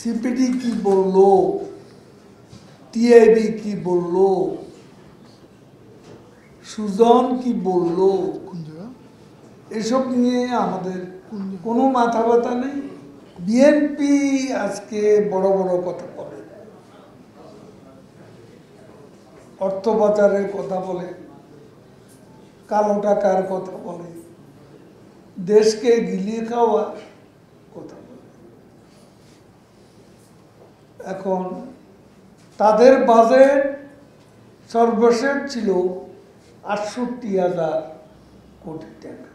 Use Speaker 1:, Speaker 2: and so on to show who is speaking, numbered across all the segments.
Speaker 1: CPD কি বললো, TIB কি বললো, সুজন কি বললো, এসব নিয়ে আমাদের কোনো মাথা ব্যথা নেই। বিএনপি আজকে বড় বড় কথা বলে, অর্থ পাচারের কথা বলে, কালো টাকার কথা বলে, দেশকে গিলিয়ে খাওয়া কথা বলে। এখন তাদের বাজেট সর্বশেষ ছিল ৬৮,০০০ কোটি টাকা।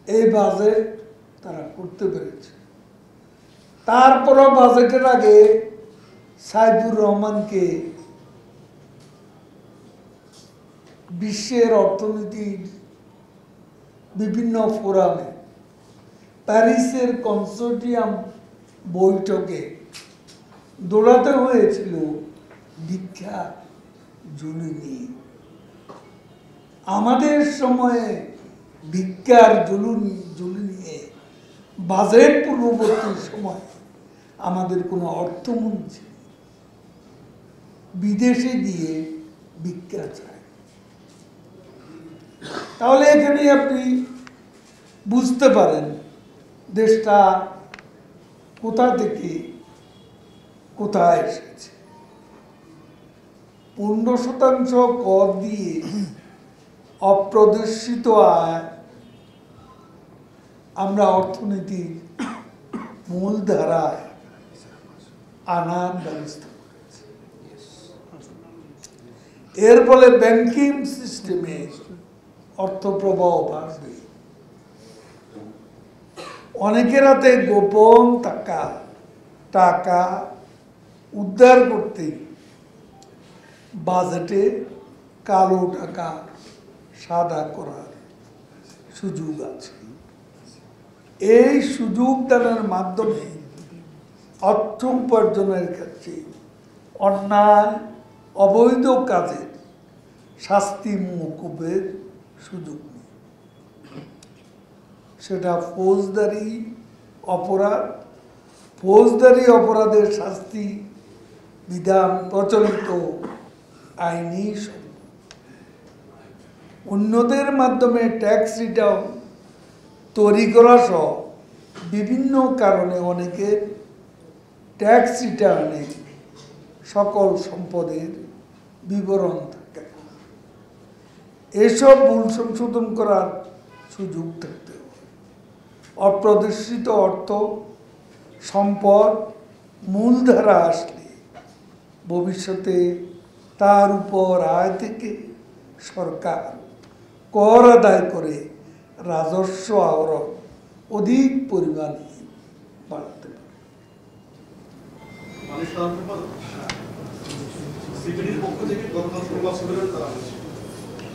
Speaker 1: এই বাজেট তারা করতে পেরেছে। তারপরও বাজেটের আগে সাইফুর রহমানকে বিশ্বের অর্থনীতির বিভিন্ন ফোরামে, প্যারিসের কনসোর্টিয়াম বৈঠকে দৌড়াতে হয়েছিল ভিক্ষা ঝুলি নিয়ে। আমাদের সময়ে ভিক্ষার ঝুলি নিয়ে বাজেট পূর্ববর্তী সময় আমাদের কোনো অর্থমন্ত্রী বিদেশে গিয়ে ভিক্ষা চায়। তাহলে এখানে আপনি বুঝতে পারেন দেশটা কোথা থেকে কোথায় এসেছে। 15% কর দিয়ে অপ্রদর্শিত আয় আমরা অর্থনীতির মূলধারায় আনার ব্যবস্থা করেছি। এর ফলে ব্যাংকিং সিস্টেমে অর্থ প্রবাহ বাড়বে। অনেকের হাতে গোপন টাকা উদ্ধার করতে বাজেটে কালো টাকা সাদা করার সুযোগ আছে। এই সুযোগ দানের মাধ্যমে অর্থ উপার্জনের ক্ষেত্রে অন্যায় অবৈধ কাজের শাস্তি মওকুফের সুযোগ নেই। সেটা ফৌজদারি অপরাধ, ফৌজদারি অপরাধের শাস্তি বিধান প্রচলিত আইনি অন্যদের মাধ্যমে ট্যাক্স রিটার্ন তৈরি করা সহ বিভিন্ন কারণে অনেকের ট্যাক্স রিটার্নে সকল সম্পদের বিবরণ থাকে। এসব ভুল সংশোধন করার সুযোগ থাকতে হবে। অপ্রদর্শিত অর্থ সম্পদ মূলধারা আসলে ভবিষ্যতে তার উপর আয় থেকে সরকার কর আদায় করে রাজস্ব আহরণ অধিক পরিমাণে বাড়াতে পারে।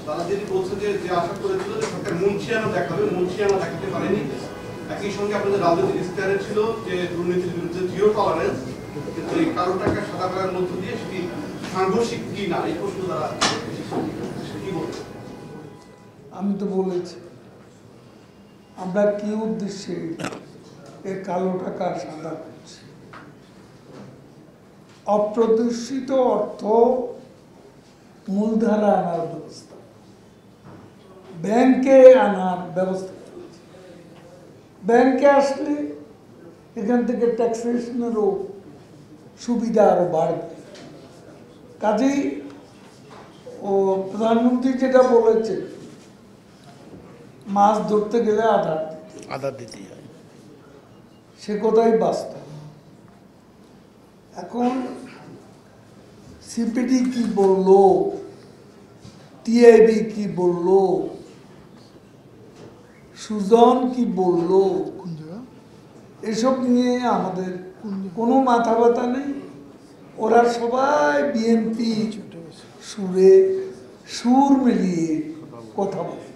Speaker 2: তারা যদি বলছে যে আশা করেছিল যে সরকার মুন্সিয়ানা দেখাবে, মুন্সিয়ানা দেখাতে পারেনি। একই সঙ্গে আপনাদের রাজনৈতিক ইশতেহারে ছিল যে দুর্নীতির বিরুদ্ধে জিরো টলারেন্স, কিন্তু এই কালো টাকা সাদা করার মধ্য দিয়ে সেটি সাংঘর্ষিক কি না, এই প্রশ্ন দ্বারা কি বলবেন?
Speaker 1: আমি তো বলেছি আমরা কি উদ্দেশ্যে এই কালো টাকা সাদা করছি। অপ্রদর্শিত অর্থ মূলধারা আনার ব্যবস্থা, ব্যাংকে আনার ব্যবস্থা চলছে। ব্যাংকে আসলে এখান থেকে ট্যাক্সেশনেরও সুবিধা আরো বাড়বে। কাজেই প্রধানমন্ত্রী যেটা বলেছে, মাছ ধরতে গেলে আধার দিতে হয়, সে কথাই বাস্তব। এখন সিপিডি কি বললো, টিআইবি কি বললো, সুজন কি বললো, এসব নিয়ে আমাদের কোনো মাথা ব্যথা নেই। ওরা সবাই বিএনপি সুর মিলিয়ে কথা বলে।